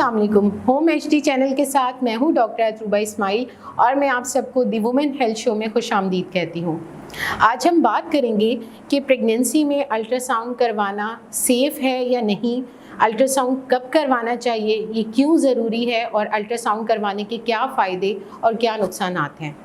अस्सलाम वालेकुम। Home HD channel के साथ मैं हूं डॉक्टर अतरूबा इस्माइल और मैं आप सबको दी वुमेन हेल्थ शो में खुशामदीद कहती हूं। आज हम बात करेंगे कि प्रेगनेंसी में अल्ट्रासाउंड करवाना सेफ़ है या नहीं, अल्ट्रासाउंड कब करवाना चाहिए, ये क्यों ज़रूरी है और अल्ट्रासाउंड करवाने के क्या फ़ायदे और क्या नुकसानात हैं।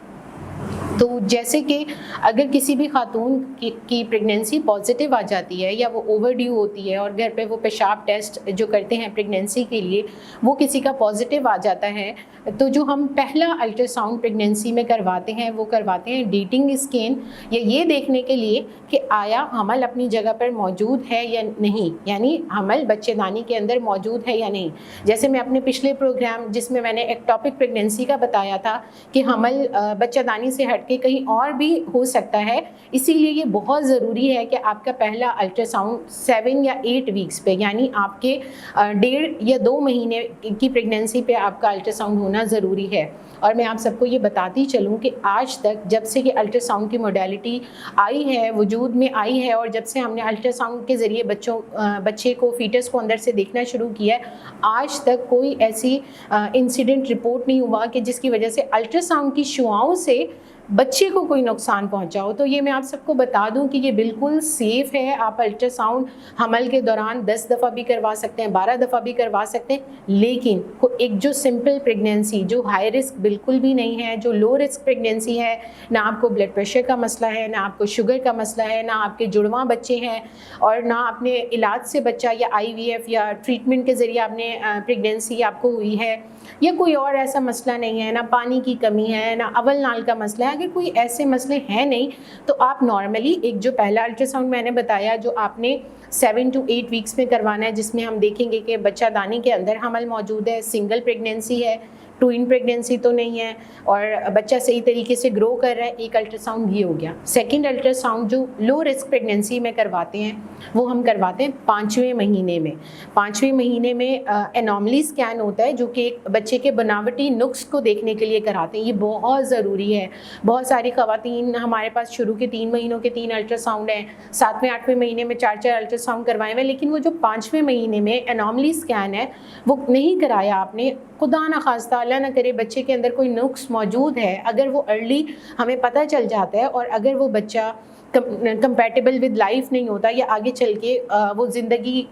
तो जैसे कि अगर किसी भी खातून की प्रेगनेंसी पॉजिटिव आ जाती है या वो ओवरड्यू होती है और घर पे वो पेशाब टेस्ट जो करते हैं प्रेगनेंसी के लिए वो किसी का पॉजिटिव आ जाता है, तो जो हम पहला अल्ट्रासाउंड प्रेगनेंसी में करवाते हैं वो करवाते हैं डेटिंग स्कैन, या ये देखने के लिए कि आया हमल अपनी जगह पर मौजूद है या नहीं, यानी हमल बच्चेदानी के अंदर मौजूद है या नहीं। जैसे मैं अपने पिछले प्रोग्राम जिसमें मैंने एक्टोपिक प्रेगनेंसी का बताया था कि हमल बच्चेदानी से हट के कहीं और भी हो सकता है, इसीलिए ये बहुत ज़रूरी है कि आपका पहला अल्ट्रासाउंड 7 या 8 वीक्स पे, यानी आपके 1.5 या 2 महीने की प्रेगनेंसी पे आपका अल्ट्रासाउंड होना ज़रूरी है। और मैं आप सबको ये बताती चलूँ कि आज तक जब से ये अल्ट्रासाउंड की मोडालिटी आई है, वजूद में आई है, और जब से हमने अल्ट्रासाउंड के ज़रिए बच्चे को, फीटस को अंदर से देखना शुरू किया है, आज तक कोई ऐसी इंसिडेंट रिपोर्ट नहीं हुआ कि जिसकी वजह से अल्ट्रासाउंड की शुआओं से बच्चे को कोई नुकसान पहुंचा हो। तो ये मैं आप सबको बता दूं कि ये बिल्कुल सेफ़ है। आप अल्ट्रासाउंड हमल के दौरान 10 दफ़ा भी करवा सकते हैं, 12 दफ़ा भी करवा सकते हैं, लेकिन एक जो सिंपल प्रेगनेंसी, जो हाई रिस्क बिल्कुल भी नहीं है, जो लो रिस्क प्रेगनेंसी है, ना आपको ब्लड प्रेशर का मसला है, ना आपको शुगर का मसला है, ना आपके जुड़वा बच्चे हैं, और ना आपने इलाज से बच्चा या IVF या ट्रीटमेंट के ज़रिए आपने प्रेगनेंसी आपको हुई है, या कोई और ऐसा मसला नहीं है, ना पानी की कमी है, ना अव्वल नाल का मसला है, अगर कोई ऐसे मसले हैं नहीं, तो आप नॉर्मली एक जो पहला अल्ट्रासाउंड मैंने बताया जो आपने 7 to 8 वीक्स में करवाना है, जिसमें हम देखेंगे कि बच्चादानी के अंदर हमल मौजूद है, सिंगल प्रेगनेंसी है, ट्विन प्रेगनेंसी तो नहीं है, और बच्चा सही तरीके से ग्रो कर रहा है, एक अल्ट्रासाउंड ये हो गया। सेकंड अल्ट्रासाउंड जो लो रिस्क प्रेगनेंसी में करवाते हैं वो हम करवाते हैं 5वें महीने में। 5वें महीने में एनॉमली स्कैन होता है जो कि एक बच्चे के बनावटी नुक्स को देखने के लिए कराते हैं। ये बहुत ज़रूरी है। बहुत सारी ख़वातीन हमारे पास शुरू के 3 महीनों के 3 अल्ट्रासाउंड हैं, 7वें 8वें महीने में 4-4 अल्ट्रासाउंड करवाए हुए, लेकिन वो जो 5वें महीने में एनॉमली स्कैन है वो नहीं कराया आपने। खुदा ना खास्ता, अल्लाह ना करे, बच्चे के अंदर कोई नुक्स मौजूद है, अगर वो अर्ली हमें पता चल जाता है और अगर वो बच्चा कंपैटिबल विद लाइफ नहीं होता या आगे चल के वो ज़िंदगी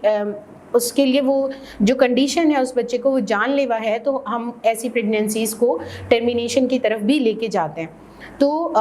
उसके लिए वो जो कंडीशन है उस बच्चे को वो जानलेवा है, तो हम ऐसी प्रेगनेंसीज़ को टर्मिनेशन की तरफ भी लेके जाते हैं। तो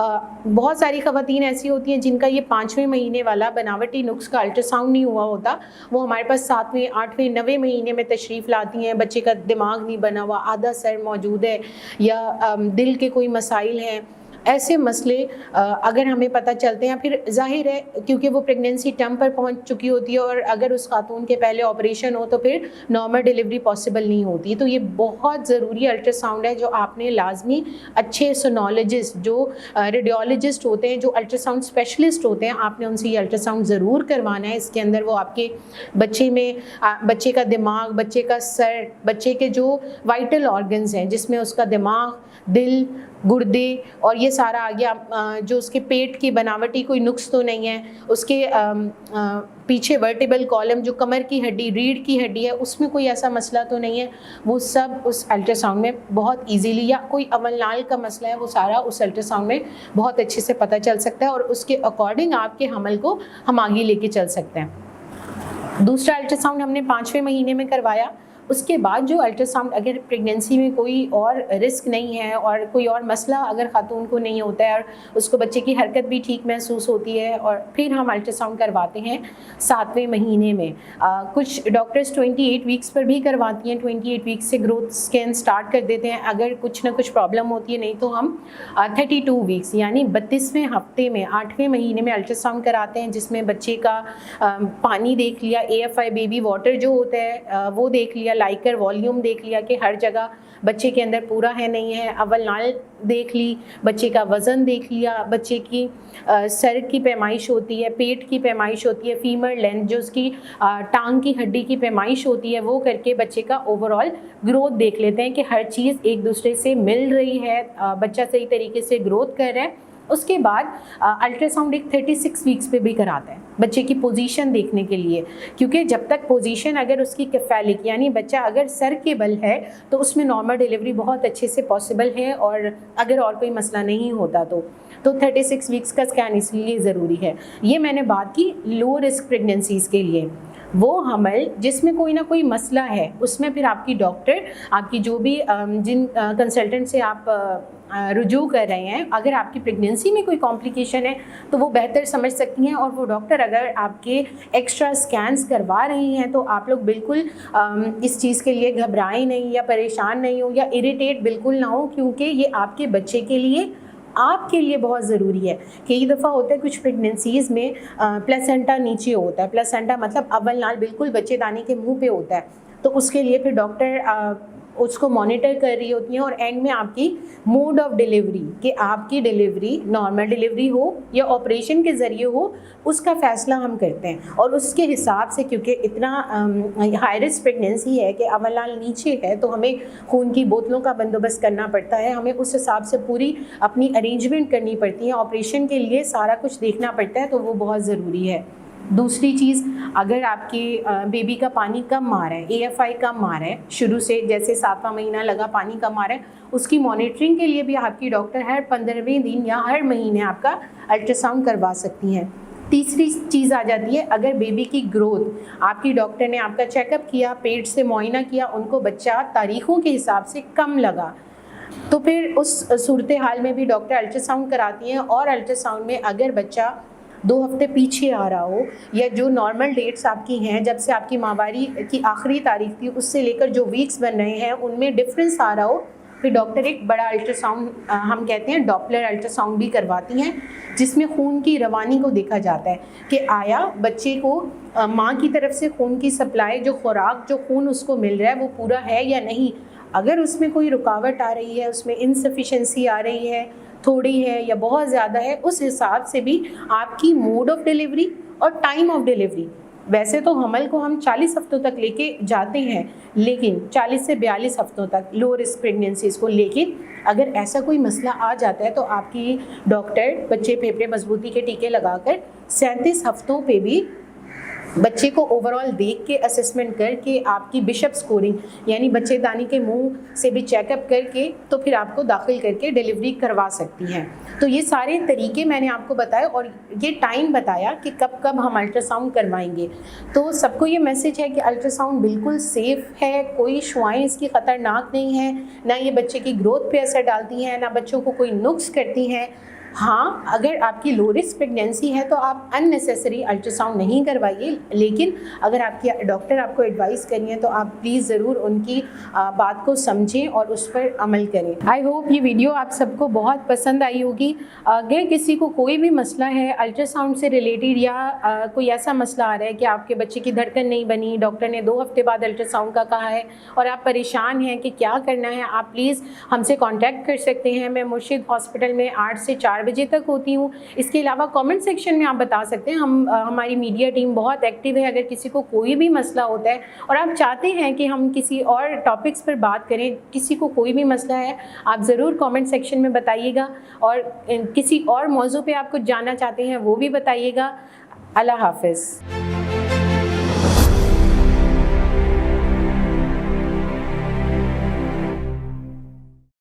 बहुत सारी ख़वातीन ऐसी होती हैं जिनका ये 5वें महीने वाला बनावटी नुक्स का अल्ट्रासाउंड नहीं हुआ होता, वो हमारे पास 7वें 8वें 9वें महीने में तशरीफ़ लाती हैं। बच्चे का दिमाग नहीं बना हुआ, आधा सर मौजूद है, या दिल के कोई मसाइल हैं। ऐसे मसले अगर हमें पता चलते हैं, फिर जाहिर है क्योंकि वो प्रेगनेंसी टर्म पर पहुंच चुकी होती है और अगर उस खातून के पहले ऑपरेशन हो तो फिर नॉर्मल डिलीवरी पॉसिबल नहीं होती। तो ये बहुत ज़रूरी अल्ट्रासाउंड है जो आपने लाजमी अच्छे सोनोलॉजिस्ट, जो रेडियोलॉजिस्ट होते हैं, जो अल्ट्रासाउंड स्पेशलिस्ट होते हैं, आपने उनसे ये अल्ट्रासाउंड ज़रूर करवाना है। इसके अंदर वो आपके बच्चे में बच्चे का दिमाग, बच्चे का सर, बच्चे के जो वाइटल ऑर्गन्स हैं जिसमें उसका दिमाग, दिल, गुर्दे और ये सारा आ गया, जो उसके पेट की बनावटी कोई नुक्स तो नहीं है, उसके पीछे वर्टिबल कॉलम जो कमर की हड्डी, रीढ़ की हड्डी है, उसमें कोई ऐसा मसला तो नहीं है, वो सब उस अल्ट्रासाउंड में बहुत इजीली, या कोई अव्वल नाल का मसला है वो सारा उस अल्ट्रासाउंड में बहुत अच्छे से पता चल सकता है और उसके अकॉर्डिंग आपके हमल को हम आगे लेके चल सकते हैं। दूसरा अल्ट्रासाउंड हमने 5वें महीने में करवाया। उसके बाद जो अल्ट्रासाउंड, अगर प्रेगनेंसी में कोई और रिस्क नहीं है और कोई और मसला अगर ख़ातून को नहीं होता है और उसको बच्चे की हरकत भी ठीक महसूस होती है, और फिर हम अल्ट्रासाउंड करवाते हैं 7वें महीने में। कुछ डॉक्टर्स 28 वीक्स पर भी करवाती हैं, 28 वीक्स से ग्रोथ स्कैन स्टार्ट कर देते हैं अगर कुछ ना कुछ प्रॉब्लम होती है, नहीं तो हम 32 वीक्स यानी 32वें हफ्ते में 8वें महीने में अल्ट्रासाउंड कराते हैं, जिसमें बच्चे का पानी देख लिया, AFI बेबी वाटर जो होता है वो देख लिया, लाइकर वॉल्यूम देख लिया कि हर जगह बच्चे के अंदर पूरा है नहीं है, अव्वल नाल देख ली, बच्चे का वज़न देख लिया, बच्चे की सर की पैमाइश होती है, पेट की पैमाइश होती है, फीमर लेंथ जो उसकी टांग की हड्डी की पैमाइश होती है, वो करके बच्चे का ओवरऑल ग्रोथ देख लेते हैं कि हर चीज़ एक दूसरे से मिल रही है, बच्चा सही तरीके से ग्रोथ कर रहा है। उसके बाद अल्ट्रासाउंड एक 36 वीक्स पे भी कराते हैं। बच्चे की पोजीशन देखने के लिए, क्योंकि जब तक पोजीशन अगर उसकी केफेलिक यानी बच्चा अगर सर के बल है तो उसमें नॉर्मल डिलीवरी बहुत अच्छे से पॉसिबल है, और अगर और कोई मसला नहीं होता तो 36 वीक्स का स्कैन इसलिए ज़रूरी है। ये मैंने बात की लो रिस्क प्रेगनेंसीज़ के लिए। वो हमल जिसमें कोई ना कोई मसला है उसमें फिर आपकी डॉक्टर, आपकी जो भी जिन कंसल्टेंट से आप रुजू कर रहे हैं, अगर आपकी प्रेगनेंसी में कोई कॉम्प्लिकेशन है तो वो बेहतर समझ सकती हैं, और वो डॉक्टर अगर आपके एक्स्ट्रा स्कैन्स करवा रही हैं तो आप लोग बिल्कुल इस चीज़ के लिए घबराएं नहीं या परेशान नहीं हो या इरिटेट बिल्कुल ना हो, क्योंकि ये आपके बच्चे के लिए, आपके लिए बहुत ज़रूरी है। कई दफ़ा होता है कुछ प्रेगनेंसीज़ में प्लेसेंटा नीचे होता है, प्लेसेंटा मतलब अव्वल नाल बिल्कुल बच्चेदानी के मुंह पे होता है, तो उसके लिए फिर डॉक्टर उसको मॉनिटर कर रही होती हैं, और एंड में आपकी मोड ऑफ डिलीवरी कि आपकी डिलीवरी नॉर्मल डिलीवरी हो या ऑपरेशन के ज़रिए हो, उसका फ़ैसला हम करते हैं। और उसके हिसाब से, क्योंकि इतना हाई रिस्क प्रेगनेंसी है कि अव्वल नाल नीचे है, तो हमें खून की बोतलों का बंदोबस्त करना पड़ता है, हमें उस हिसाब से पूरी अपनी अरेंजमेंट करनी पड़ती है, ऑपरेशन के लिए सारा कुछ देखना पड़ता है, तो वो बहुत ज़रूरी है। दूसरी चीज़, अगर आपके बेबी का पानी कम आ रहा है, AFI कम आ रहा है, शुरू से जैसे 7वां महीना लगा पानी कम आ रहा है, उसकी मॉनिटरिंग के लिए भी आपकी डॉक्टर हर 15वें दिन या हर महीने आपका अल्ट्रासाउंड करवा सकती हैं। तीसरी चीज़ आ जाती है, अगर बेबी की ग्रोथ, आपकी डॉक्टर ने आपका चेकअप किया, पेट से मुआयना किया, उनको बच्चा तारीखों के हिसाब से कम लगा, तो फिर उस सूरत हाल में भी डॉक्टर अल्ट्रासाउंड कराती हैं, और अल्ट्रासाउंड में अगर बच्चा 2 हफ्ते पीछे आ रहा हो, या जो नॉर्मल डेट्स आपकी हैं जब से आपकी माहवारी की आखिरी तारीख थी उससे लेकर जो वीक्स बन रहे हैं उनमें डिफरेंस आ रहा हो, फिर डॉक्टर एक बड़ा अल्ट्रासाउंड, हम कहते हैं डॉपलर अल्ट्रासाउंड भी करवाती हैं, जिसमें खून की रवानी को देखा जाता है कि आया बच्चे को माँ की तरफ से खून की सप्लाई, जो खुराक, जो खून उसको मिल रहा है वो पूरा है या नहीं। अगर उसमें कोई रुकावट आ रही है, उसमें इनसफिशेंसी आ रही है, थोड़ी है या बहुत ज़्यादा है, उस हिसाब से भी आपकी मोड ऑफ डिलीवरी और टाइम ऑफ डिलीवरी, वैसे तो हमल को हम 40 हफ्तों तक लेके जाते हैं, लेकिन 40 से 42 हफ्तों तक लो रिस्क प्रेगनेंसीज़ को, लेकिन अगर ऐसा कोई मसला आ जाता है तो आपकी डॉक्टर बच्चे फेफड़े मजबूती के टीके लगाकर 37 हफ्तों पे भी बच्चे को ओवरऑल देख के असेसमेंट करके आपकी बिशप स्कोरिंग यानी बच्चेदानी के मुंह से भी चेकअप करके तो फिर आपको दाखिल करके डिलीवरी करवा सकती हैं। तो ये सारे तरीके मैंने आपको बताए और ये टाइम बताया कि कब कब हम अल्ट्रासाउंड करवाएंगे। तो सबको ये मैसेज है कि अल्ट्रासाउंड बिल्कुल सेफ़ है, कोई शुआएँ इसकी ख़तरनाक नहीं है, ना ये बच्चे की ग्रोथ पे असर डालती हैं, ना बच्चों को कोई नुक्स करती हैं। हाँ, अगर आपकी लो रिस्क प्रेगनेंसी है तो आप अननेसेसरी अल्ट्रासाउंड नहीं करवाइए, लेकिन अगर आपकी डॉक्टर आपको एडवाइस करी है तो आप प्लीज़ ज़रूर उनकी बात को समझें और उस पर अमल करें। आई होप ये वीडियो आप सबको बहुत पसंद आई होगी। अगर किसी को कोई भी मसला है अल्ट्रासाउंड से रिलेटेड या कोई ऐसा मसला आ रहा है कि आपके बच्चे की धड़कन नहीं बनी, डॉक्टर ने 2 हफ्ते बाद अल्ट्रासाउंड का कहा है और आप परेशान हैं कि क्या करना है, आप प्लीज़ हमसे कॉन्टैक्ट कर सकते हैं। मैं मुर्शिद हॉस्पिटल में 8 से 4 बजे तक होती हूँ। इसके अलावा कमेंट सेक्शन में आप बता सकते हैं, हमारी मीडिया टीम बहुत एक्टिव है। अगर किसी को कोई भी मसला होता है और आप चाहते हैं कि हम किसी और टॉपिक्स पर बात करें, किसी को कोई भी मसला है, आप ज़रूर कमेंट सेक्शन में बताइएगा और किसी और मौजू पे आप कुछ जानना चाहते हैं वो भी बताइएगा। अल्लाह हाफ़िज़।